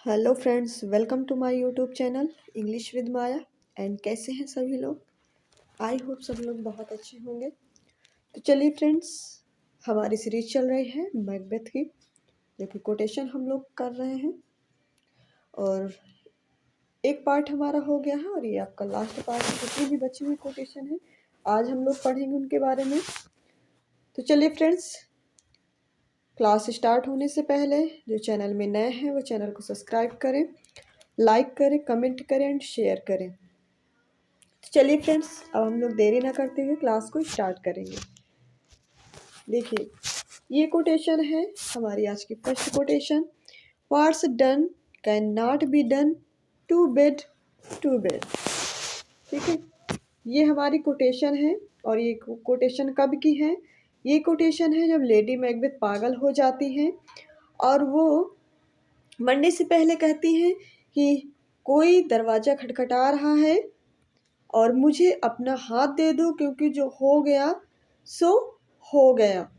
Hello friends, welcome to my YouTube channel English with Maya. And कैसे हैं सभी लोग? आई होप सब लोग बहुत अच्छे होंगे। तो चलिए फ्रेंड्स, हमारी सीरीज चल रही है मैकबेथ की, जो कि कोटेशन हम लोग कर रहे हैं। और एक पार्ट हमारा हो गया है और ये आपका लास्ट पार्ट है। जितनी भी बची हुई कोटेशन है आज हम लोग पढ़ेंगे उनके बारे में। तो चलिए फ्रेंड्स, क्लास स्टार्ट होने से पहले जो चैनल में नए हैं वो चैनल को सब्सक्राइब करें, लाइक करें, कमेंट करें एंड शेयर करें। तो चलिए फ्रेंड्स, अब हम लोग देरी ना करते हुए क्लास को स्टार्ट करेंगे। देखिए, ये कोटेशन है हमारी आज की first quotation. What's done can not be done, to bed to bed. ठीक है, ये हमारी कोटेशन है। और ये कोटेशन कब की है? ये कोटेशन है जब लेडी मैकबेथ पागल हो जाती हैं और वो मरने से पहले कहती हैं कि कोई दरवाज़ा खटखटा रहा है और मुझे अपना हाथ दे दो, क्योंकि जो हो गया सो हो गया।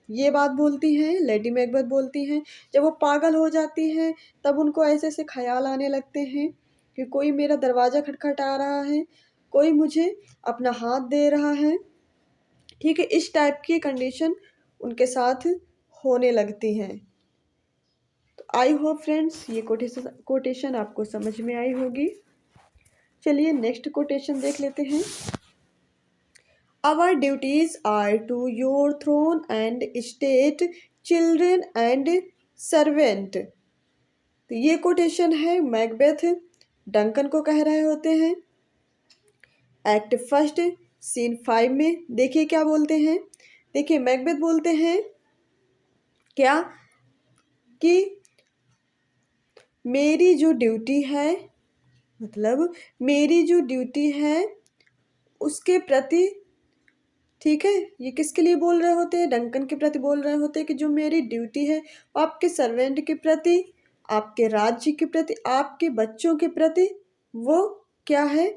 ये बात बोलती हैं, लेडी मैकबेथ बोलती हैं। जब वो पागल हो जाती हैं तब उनको ऐसे ऐसे ख्याल आने लगते हैं कि कोई मेरा दरवाज़ा खटखटा रहा है, कोई मुझे अपना हाथ दे रहा है। ठीक है, इस टाइप की कंडीशन उनके साथ होने लगती हैं। तो आई होप फ्रेंड्स ये कोटेशन आपको समझ में आई होगी। चलिए नेक्स्ट कोटेशन देख लेते हैं। Our duties are to your throne and state, children and servant। तो ये कोटेशन है मैकबेथ डंकन को कह रहे होते हैं। एक्ट फर्स्ट सीन 5 में देखिए क्या बोलते हैं। देखिए मैकबेथ बोलते हैं क्या कि मेरी जो ड्यूटी है, मतलब मेरी जो ड्यूटी है उसके प्रति, ठीक है, ये किसके लिए बोल रहे होते हैं? डंकन के प्रति बोल रहे होते हैं कि जो मेरी ड्यूटी है आपके सर्वेंट के प्रति, आपके राज्य के प्रति, आपके बच्चों के प्रति, वो क्या है?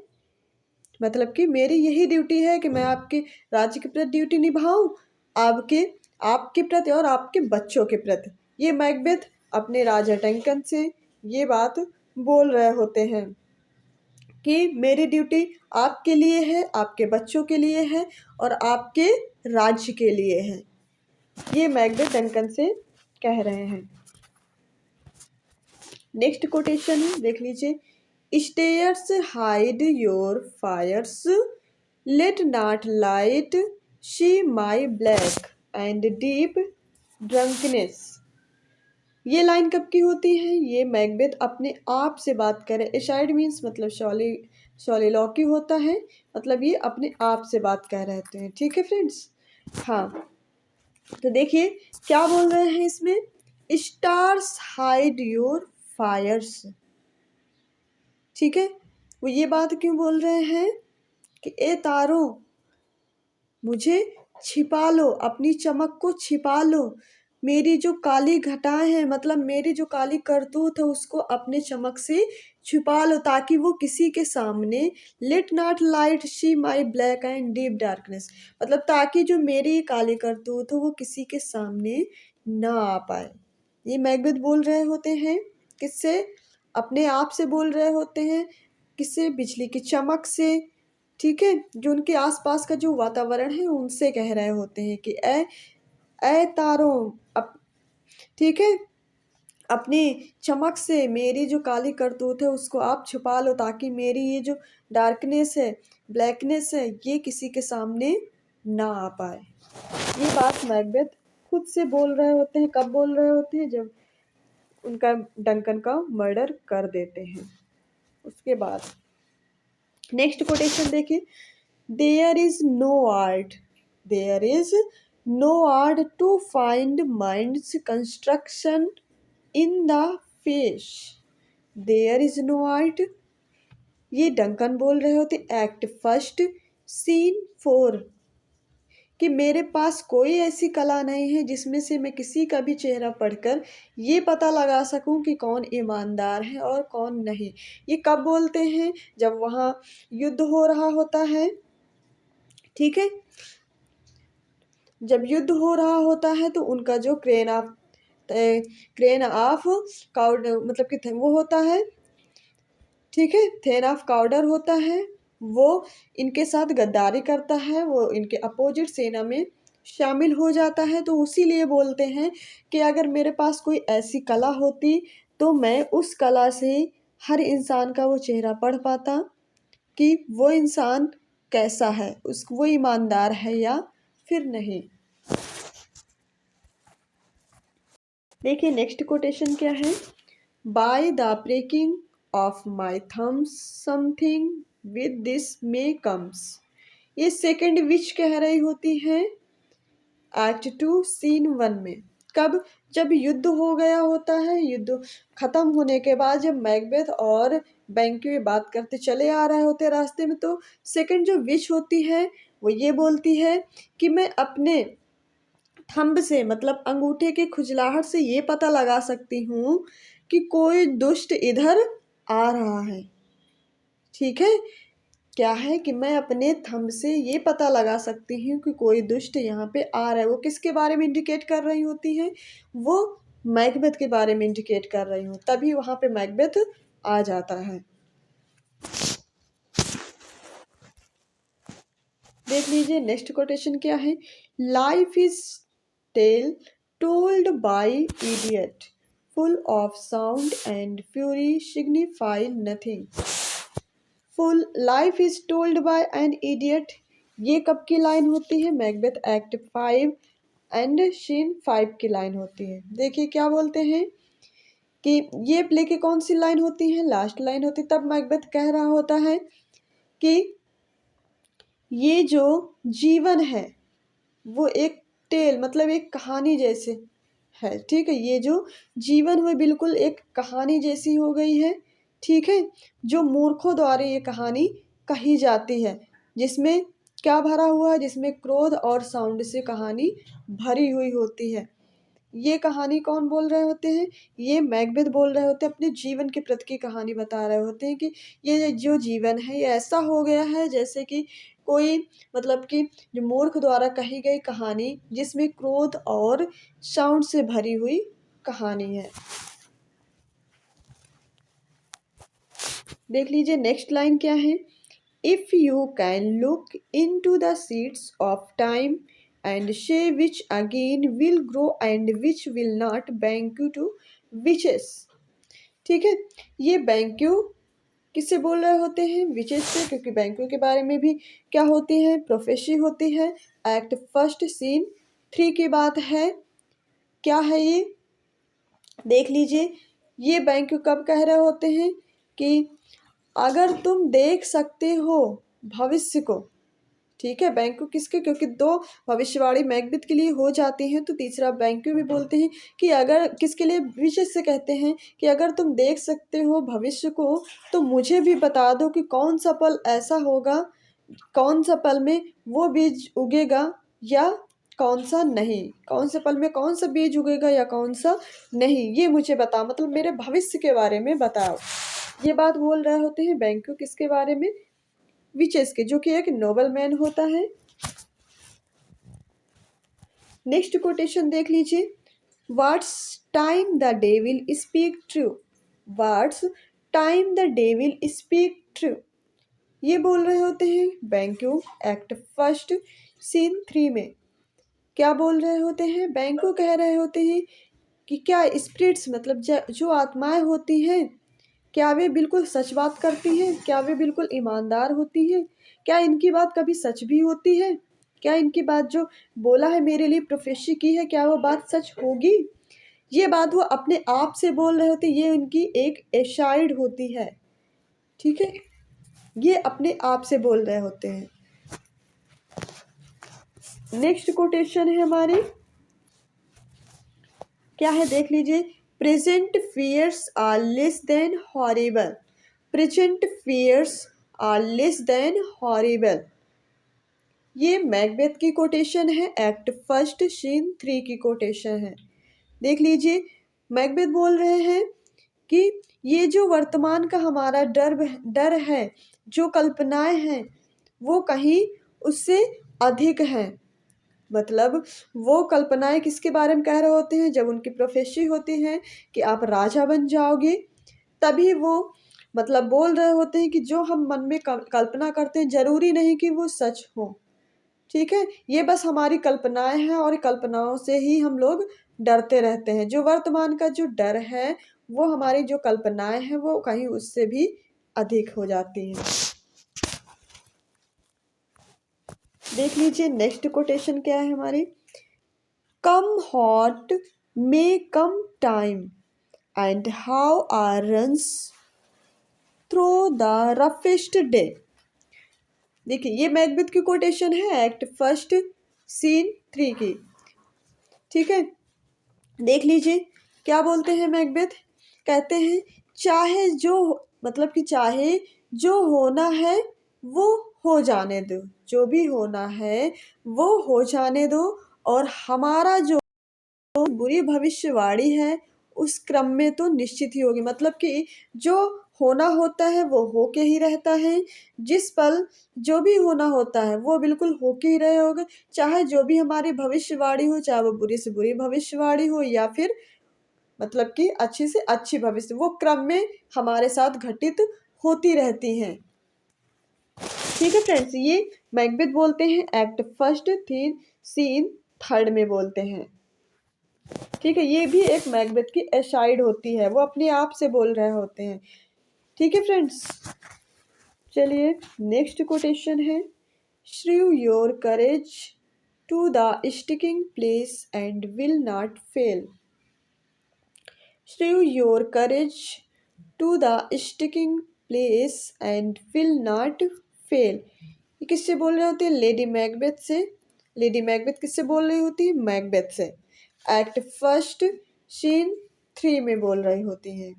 मतलब कि मेरी यही ड्यूटी है कि मैं आपके राज्य के प्रति ड्यूटी निभाऊं, आपके आपके प्रति और आपके बच्चों के प्रति। ये मैकबेथ अपने राजा डंकन से ये बात बोल रहे होते हैं कि मेरी ड्यूटी आपके लिए है, आपके बच्चों के लिए है और आपके राज्य के लिए है। ये मैकबेथ डंकन से कह रहे हैं। नेक्स्ट कोटेशन है, देख लीजिए। Stars hide your fires, let not light see my black and deep drunkenness. ये लाइन कब की होती है? ये मैकबेथ अपने आप से बात करे। एसाइड मीन्स मतलब सॉलिलॉक्यू होता है, मतलब ये अपने आप से बात कह रहे होते हैं। ठीक है फ्रेंड्स, हाँ। तो देखिए क्या बोल रहे हैं इसमें। Stars hide your fires. ठीक है, वो ये बात क्यों बोल रहे हैं कि ए तारों, मुझे छिपा लो, अपनी चमक को छिपा लो। मेरी जो काली घटाएं हैं, मतलब मेरी जो काली करतूत है, उसको अपने चमक से छुपा लो, ताकि वो किसी के सामने, late not light see my black and deep darkness, मतलब ताकि जो मेरी काली करतूत हो वो किसी के सामने ना आ पाए। ये मैकबेथ बोल रहे होते हैं किससे? अपने आप से बोल रहे होते हैं। किससे? बिजली की चमक से। ठीक है, जो उनके आसपास का जो वातावरण है उनसे कह रहे होते हैं कि ए तारों, ठीक है, अपनी चमक से मेरी जो काली करतूत है उसको आप छुपा लो, ताकि मेरी ये जो डार्कनेस है, ब्लैकनेस है, ये किसी के सामने ना आ पाए। ये बात मैकबेथ खुद से बोल रहे होते हैं। कब बोल रहे होते हैं? जब उनका डंकन का मर्डर कर देते हैं। उसके बाद नेक्स्ट कोटेशन देखिए। There is no art, there is no art to find minds construction in the face. There is no art, ये डंकन बोल रहे होते। एक्ट फर्स्ट सीन 4 कि मेरे पास कोई ऐसी कला नहीं है जिसमें से मैं किसी का भी चेहरा पढ़कर ये पता लगा सकूं कि कौन ईमानदार है और कौन नहीं। ये कब बोलते हैं? जब वहाँ युद्ध हो रहा होता है। ठीक है, जब युद्ध हो रहा होता है तो उनका जो क्रेन ऑफ काउड मतलब कि वो होता है, ठीक है, थेन ऑफ काउडर होता है, वो इनके साथ गद्दारी करता है, वो इनके अपोजिट सेना में शामिल हो जाता है। तो उसीलिए बोलते हैं कि अगर मेरे पास कोई ऐसी कला होती तो मैं उस कला से हर इंसान का वो चेहरा पढ़ पाता कि वो इंसान कैसा है, उस वो ईमानदार है या फिर नहीं। देखिए नेक्स्ट कोटेशन क्या है। By the breaking of my thumbs something with this may comes. ये सेकंड विच कह रही होती है एक्ट 2 सीन 1 में। कब? जब युद्ध हो गया होता है, युद्ध खत्म होने के बाद जब मैकबेथ और बैंक्वे बात करते चले आ रहे होते रास्ते में, तो सेकंड जो विच होती है वो ये बोलती है कि मैं अपने थंब से मतलब अंगूठे के खुजलाहट से ये पता लगा सकती हूँ कि कोई दुष्ट इधर आ रहा है। ठीक है, क्या है कि मैं अपने थंब से ये पता लगा सकती हूँ कि कोई दुष्ट यहाँ पे आ रहा है। वो किसके बारे में इंडिकेट कर रही होती है? वो मैकबेथ के बारे में इंडिकेट कर रही हूँ, तभी वहाँ पे मैकबेथ आ जाता है। देख लीजिए नेक्स्ट कोटेशन क्या है। Life is tale told by idiot full of sound and fury signify nothing. Full life is told by an idiot, ये कब की लाइन होती है? मैकबेथ एक्ट 5 एंड सीन 5 की लाइन होती है। देखिए क्या बोलते हैं कि ये प्ले की कौन सी लाइन होती है? लास्ट लाइन होती है। तब मैकबेथ कह रहा होता है कि ये जो जीवन है वो एक टेल मतलब एक कहानी जैसे है। ठीक है, ये जो जीवन है बिल्कुल एक कहानी जैसी हो गई है। ठीक है, जो मूर्खों द्वारा ये कहानी कही जाती है, जिसमें क्या भरा हुआ है? जिसमें क्रोध और साउंड से कहानी भरी हुई होती है। ये कहानी कौन बोल रहे होते हैं? ये मैकबेथ बोल रहे होते हैं, अपने जीवन के प्रति की कहानी बता रहे होते हैं कि ये जो जीवन है ये ऐसा हो गया है जैसे कि कोई मतलब कि जो मूर्ख द्वारा कही गई कहानी जिसमें क्रोध और साउंड से भरी हुई कहानी है। देख लीजिए नेक्स्ट लाइन क्या है। If you can look into the seeds of time and say which again will grow and which will not बैंक्यू टू विचेस। ठीक है, ये बैंक्यू किससे बोल रहे होते हैं? विचेस से, क्योंकि बैंक्यू के बारे में भी क्या होती है? प्रोफेसी होती है। एक्ट फर्स्ट सीन 3 की बात है। क्या है ये? देख लीजिए, ये बैंक्यू कब कह रहे होते हैं कि अगर तुम देख सकते हो भविष्य को। ठीक है, बैंक्यू किसके? क्योंकि दो भविष्यवाणी मैकबेथ के लिए हो जाती हैं, तो तीसरा बैंक्यू भी बोलते हैं कि अगर किसके लिए विशेष से कहते हैं कि अगर तुम देख सकते हो भविष्य को तो मुझे भी बता दो कि कौन सा पल ऐसा होगा, कौन सा पल में वो बीज उगेगा या कौन सा नहीं, कौन से पल में कौन सा बीज उगेगा या कौन सा नहीं, ये मुझे बता, मतलब मेरे भविष्य के बारे में बताओ। ये बात बोल रहे होते हैं बैंक्यू किसके बारे में? विचेस के, जो कि एक नोबल मैन होता है। नेक्स्ट कोटेशन देख लीजिए। What's time the devil speak true, what's time the devil speak true, ये बोल रहे होते हैं बैंक्यू एक्ट फर्स्ट सीन 3 में। क्या बोल रहे होते हैं? बैंक्यू कह रहे होते हैं कि क्या स्पिरिट्स मतलब जो आत्माएं होती हैं, क्या वे बिल्कुल सच बात करती हैं? क्या वे बिल्कुल ईमानदार होती हैं? क्या इनकी बात कभी सच भी होती है? क्या इनकी बात जो बोला है मेरे लिए प्रोफेसी की है, क्या वो बात सच होगी? ये बात वो अपने आप से बोल रहे होते, ये इनकी एक एशाइड होती है। ठीक है, ये अपने आप से बोल रहे होते हैं। नेक्स्ट कोटेशन है हमारे, क्या है देख लीजिए। Present fears are less than horrible, present fears are less than horrible, ये मैकबेथ की कोटेशन है। एक्ट फर्स्ट सीन 3 की कोटेशन है। देख लीजिए, मैकबेथ बोल रहे हैं कि ये जो वर्तमान का हमारा डर है, जो कल्पनाएं हैं वो कहीं उससे अधिक हैं, मतलब वो कल्पनाएं किसके बारे में कह रहे होते हैं, जब उनकी प्रोफेसी होती है कि आप राजा बन जाओगे, तभी वो मतलब बोल रहे होते हैं कि जो हम मन में कल्पना करते हैं जरूरी नहीं कि वो सच हो। ठीक है, ये बस हमारी कल्पनाएं हैं और कल्पनाओं से ही हम लोग डरते रहते हैं। जो वर्तमान का जो डर है वो हमारी जो कल्पनाएं हैं वो कहीं उससे भी अधिक हो जाती हैं। देख लीजिए नेक्स्ट कोटेशन क्या है हमारी। Come what may come time and hour runs through the roughest day. देखिए ये मैकबेथ की कोटेशन है, एक्ट फर्स्ट सीन 3 की। ठीक है, देख लीजिए क्या बोलते हैं मैकबेथ। कहते हैं चाहे जो मतलब कि चाहे जो होना है वो हो जाने दो, जो भी होना है वो हो जाने दो, और हमारा जो बुरी भविष्यवाणी है उस क्रम में तो निश्चित ही होगी। मतलब कि जो होना होता है वो होके ही रहता है, जिस पल जो भी होना होता है वो बिल्कुल होके ही रहे होगा, चाहे जो भी हमारी भविष्यवाणी हो, चाहे वो बुरी से बुरी भविष्यवाणी हो या फिर मतलब कि अच्छी से अच्छी भविष्य, वो क्रम में हमारे साथ घटित होती रहती हैं। ठीक है फ्रेंड्स, ये मैकबेथ बोलते हैं एक्ट फर्स्ट थीन सीन थर्ड में बोलते हैं। ठीक है, ये भी एक मैकबेथ की एसाइड होती है, वो अपने आप से बोल रहे होते हैं। ठीक है फ्रेंड्स, चलिए नेक्स्ट कोटेशन है। Screw your courage to the sticking place and we'll not fail. Screw your courage to the sticking place and we'll not fail. ये किससे बोल रहे होते हैं? लेडी मैकबेथ से। लेडी मैकबेथ किससे बोल रही होती है? मैकबेथ से। एक्ट फर्स्ट सीन 3 में बोल रही होती हैं।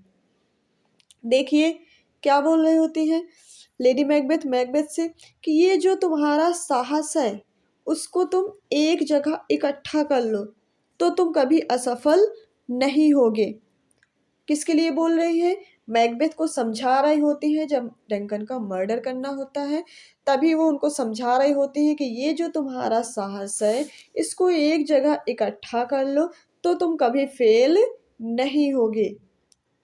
देखिए क्या बोल रही होती हैं लेडी मैकबेथ मैकबेथ से कि ये जो तुम्हारा साहस है उसको तुम एक जगह इकट्ठा कर लो तो तुम कभी असफल नहीं होगे। किसके लिए बोल रही है? मैकबेथ को समझा रही होती है, जब डंकन का मर्डर करना होता है तभी वो उनको समझा रही होती है कि ये जो तुम्हारा साहस है इसको एक जगह इकट्ठा कर लो तो तुम कभी फेल नहीं होगे।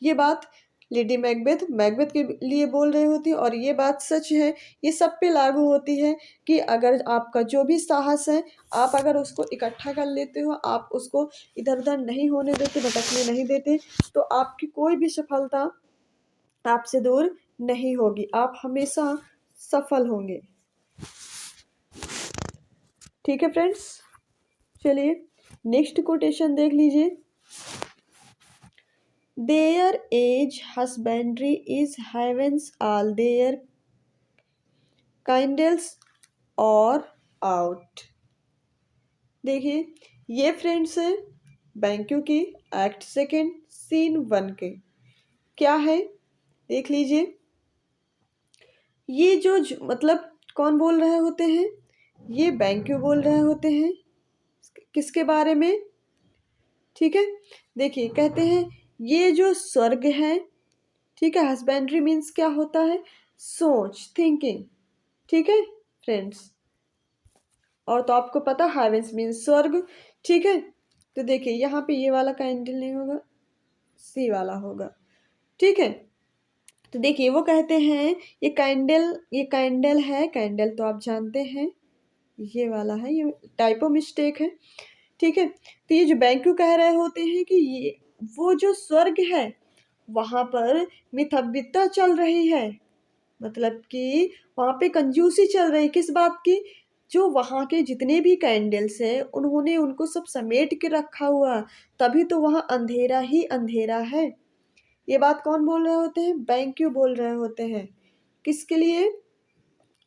ये बात लेडी मैकबेथ मैकबेथ के लिए बोल रही होती है, और ये बात सच है, ये सब पे लागू होती है कि अगर आपका जो भी साहस है आप अगर उसको इकट्ठा कर लेते हो, आप उसको इधर उधर नहीं होने देते, भटकने नहीं देते, तो आपकी कोई भी सफलता आपसे दूर नहीं होगी, आप हमेशा सफल होंगे। ठीक है फ्रेंड्स, चलिए नेक्स्ट कोटेशन देख लीजिए। Their age husbandry is heaven's all their candles or out। देखिए ये फ्रेंड्स है बैंक्यू की एक्ट सेकेंड सीन 1 के। क्या है देख लीजिए। ये जो मतलब कौन बोल रहे होते हैं? ये बैंक्यू बोल रहे होते हैं। किसके बारे में? ठीक है, देखिए कहते हैं ये जो स्वर्ग है, ठीक है, हस्बेंड्री मीन्स क्या होता है? सोच, थिंकिंग। ठीक है फ्रेंड्स, और तो आपको पता हेवेंस मीन्स स्वर्ग। ठीक है, तो देखिए यहाँ पे ये वाला कैंडल नहीं होगा, सी वाला होगा। ठीक है, तो देखिए वो कहते हैं ये कैंडल है, कैंडल तो आप जानते हैं ये वाला है, ये टाइपो मिस्टेक है। ठीक है, तो ये जो बैंक्यू कह रहे होते हैं कि ये वो जो स्वर्ग है वहां पर मिथव्यता चल रही है, मतलब कि वहां पे कंजूसी चल रही, किस बात की? जो वहां के जितने भी कैंडल्स हैं उन्होंने उनको सब समेट के रखा हुआ, तभी तो वहां अंधेरा ही अंधेरा है। ये बात कौन बोल रहे होते हैं? बैंक्यू बोल रहे होते हैं। किसके लिए?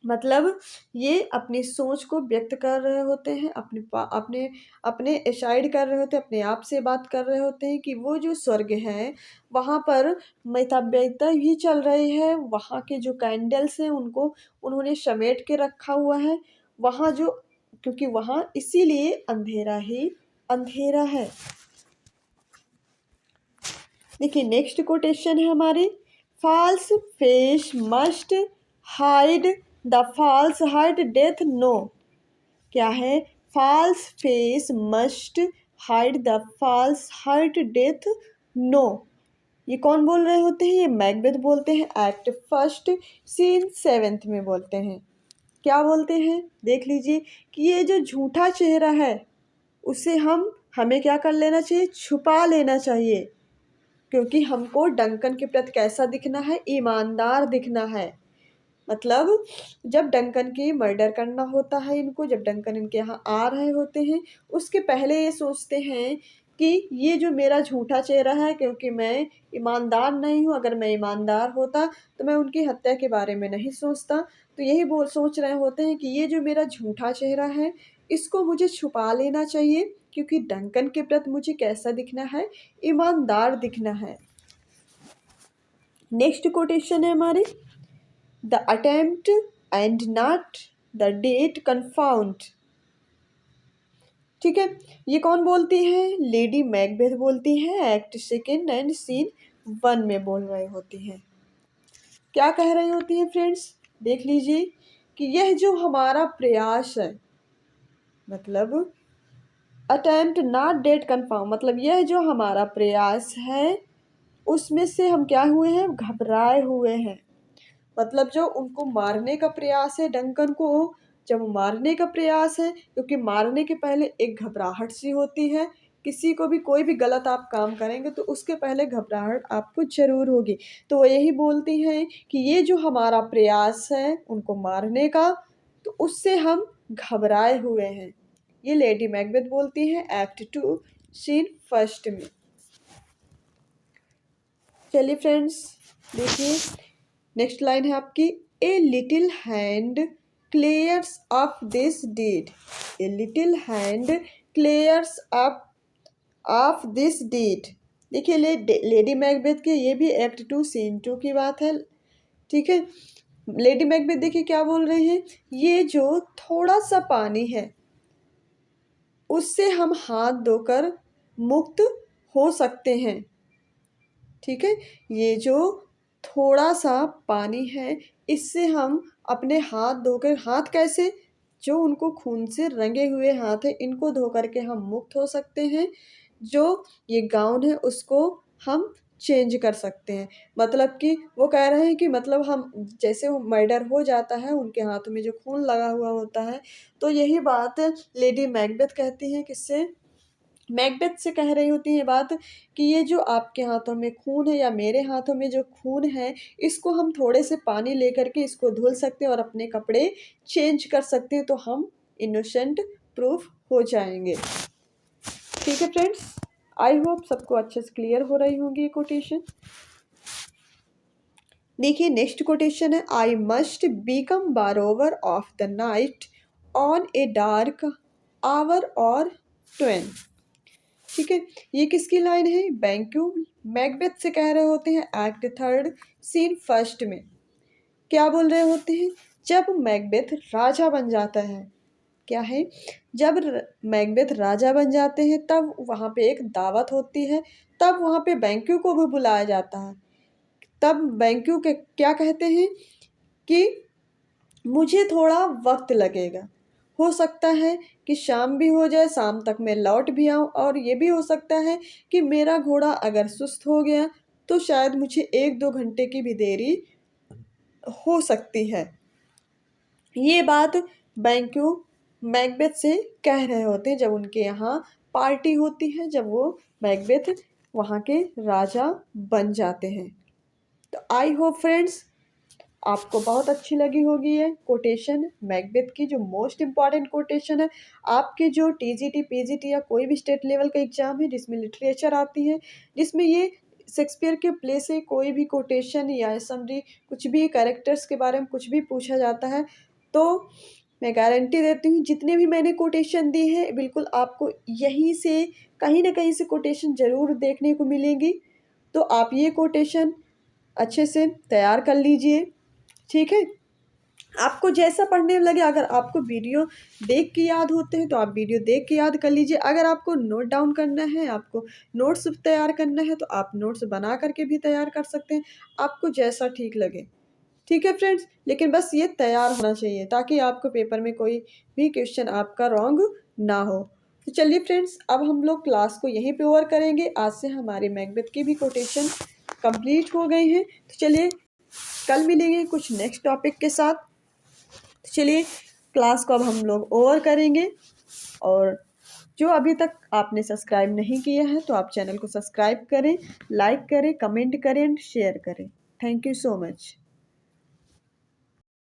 मतलब ये अपनी सोच को व्यक्त कर रहे होते हैं, अपने अपने एसाइड कर रहे होते हैं, अपने आप से बात कर रहे होते हैं कि वो जो स्वर्ग है वहाँ पर मिथव्ययिता ही चल रही है, वहाँ के जो कैंडल्स हैं उनको उन्होंने समेट के रखा हुआ है वहाँ जो, क्योंकि वहाँ इसीलिए अंधेरा ही अंधेरा है। देखिए नेक्स्ट कोटेशन है हमारे। False face must hide the false hide doth know. क्या है? False face must hide the false heart doth know. ये कौन बोल रहे होते हैं? ये मैकबेथ बोलते हैं। एक्ट फर्स्ट सीन 7 में बोलते हैं। क्या बोलते हैं? देख लीजिए कि ये जो झूठा चेहरा है उसे हमें क्या कर लेना चाहिए? छुपा लेना चाहिए, क्योंकि हमको डंकन के प्रति कैसा दिखना है? ईमानदार दिखना है। मतलब जब डंकन की मर्डर करना होता है इनको, जब डंकन इनके यहाँ आ रहे होते हैं, उसके पहले ये सोचते हैं कि ये जो मेरा झूठा चेहरा है, क्योंकि मैं ईमानदार नहीं हूँ, अगर मैं ईमानदार होता तो मैं उनकी हत्या के बारे में नहीं सोचता। तो यही सोच रहे होते हैं कि ये जो मेरा झूठा चेहरा है इसको मुझे छुपा लेना चाहिए, क्योंकि डंकन के प्रति मुझे कैसा दिखना है? ईमानदार दिखना है। नेक्स्ट कोटेशन है हमारे, the attempt and not the deed confound. ठीक है, ये कौन बोलती है? लेडी मैकबेथ बोलती है। एक्ट सेकेंड एंड सीन 1 में बोल रहे होती हैं। क्या कह रही होती हैं फ्रेंड्स? देख लीजिए कि यह जो हमारा प्रयास है, मतलब अटेम्प्ट नॉट डेट कन्फर्म, मतलब यह जो हमारा प्रयास है उसमें से हम क्या हुए हैं? घबराए हुए हैं। मतलब जो उनको मारने का प्रयास है, डंकन को जब मारने का प्रयास है, क्योंकि मारने के पहले एक घबराहट सी होती है। किसी को भी कोई भी गलत आप काम करेंगे तो उसके पहले घबराहट आपको ज़रूर होगी। तो वो यही बोलती हैं कि ये जो हमारा प्रयास है उनको मारने का, तो उससे हम घबराए हुए हैं। ये लेडी मैकबेथ बोलती हैं एक्ट 2 सीन 1 में। चलिए फ्रेंड्स देखिए, नेक्स्ट लाइन है आपकी, a little hand clears up this deed. A little hand clears up of this deed. देखिए लेडी मैकबेथ के, ये भी एक्ट 2 सीन 2 की बात है। ठीक है, लेडी मैकबेथ देखिए क्या बोल रहे हैं, ये जो थोड़ा सा पानी है उससे हम हाथ धोकर मुक्त हो सकते हैं। ठीक है, ये जो थोड़ा सा पानी है इससे हम अपने हाथ धोकर, हाथ कैसे? जो उनको खून से रंगे हुए हाथ है इनको धो करके हम मुक्त हो सकते हैं। जो ये गाउन है उसको हम चेंज कर सकते हैं। मतलब कि वो कह रहे हैं कि मतलब हम जैसे वो मर्डर हो जाता है उनके हाथों में जो खून लगा हुआ होता है, तो यही बात लेडी मैकबेथ कहती हैं। किससे? मैकबेथ से कह रही होती है ये बात कि ये जो आपके हाथों में खून है या मेरे हाथों में जो खून है इसको हम थोड़े से पानी लेकर के इसको धुल सकते हैं और अपने कपड़े चेंज कर सकते हैं, तो हम इनोसेंट प्रूफ हो जाएंगे। ठीक है फ्रेंड्स, आई होप सबको अच्छे से क्लियर हो रही होंगी ये कोटेशन। देखिए नेक्स्ट कोटेशन है, I must become borrower of the night on a dark hour और 12। ठीक है, ये किसकी लाइन है? बैंक्यू मैकबेथ से कह रहे होते हैं एक्ट 3 सीन 1 में। क्या बोल रहे होते हैं? जब मैकबेथ राजा बन जाता है, क्या है? जब मैकबेथ राजा बन जाते हैं तब वहाँ पे एक दावत होती है, तब वहाँ पे बैंक्यू को भी बुलाया जाता है। तब बैंक्यू के क्या कहते हैं कि मुझे थोड़ा वक्त लगेगा, हो सकता है कि शाम भी हो जाए, शाम तक मैं लौट भी आऊँ, और ये भी हो सकता है कि मेरा घोड़ा अगर सुस्त हो गया तो शायद मुझे 1-2 घंटे की भी देरी हो सकती है। ये बात बैंक्यू मैकबेथ से कह रहे होते हैं जब उनके यहाँ पार्टी होती है, जब वो मैकबेथ वहाँ के राजा बन जाते हैं। तो आई होप फ्रेंड्स आपको बहुत अच्छी लगी होगी ये कोटेशन, मैकबेथ की जो मोस्ट इम्पॉर्टेंट कोटेशन है। आपके जो टीजीटी पीजीटी या कोई भी स्टेट लेवल का एग्जाम है जिसमें लिटरेचर आती है, जिसमें ये शेक्सपियर के प्ले से कोई भी कोटेशन या समरी कुछ भी कैरेक्टर्स के बारे में कुछ भी पूछा जाता है, तो मैं गारंटी देती हूँ जितने भी मैंने कोटेशन दी है बिल्कुल आपको यहीं से कहीं ना कहीं से कोटेशन ज़रूर देखने को मिलेंगी। तो आप ये कोटेशन अच्छे से तैयार कर लीजिए। ठीक है, आपको जैसा पढ़ने में लगे, अगर आपको वीडियो देख के याद होते हैं तो आप वीडियो देख के याद कर लीजिए। अगर आपको नोट डाउन करना है, आपको नोट्स तैयार करना है, तो आप नोट्स बना करके भी तैयार कर सकते हैं, आपको जैसा ठीक लगे। ठीक है फ्रेंड्स, लेकिन बस ये तैयार होना चाहिए ताकि आपको पेपर में कोई भी क्वेश्चन आपका रॉन्ग ना हो। तो चलिए फ्रेंड्स, अब हम लोग क्लास को यहीं पे ओवर करेंगे। आज से हमारे मैकबेथ की भी कोटेशन कंप्लीट हो गई हैं। तो चलिए कल मिलेंगे कुछ नेक्स्ट टॉपिक के साथ। तो चलिए क्लास को अब हम लोग ओवर करेंगे। और जो अभी तक आपने सब्सक्राइब नहीं किया है तो आप चैनल को सब्सक्राइब करें, लाइक करें, कमेंट करें एंड शेयर करें। Thank you so much.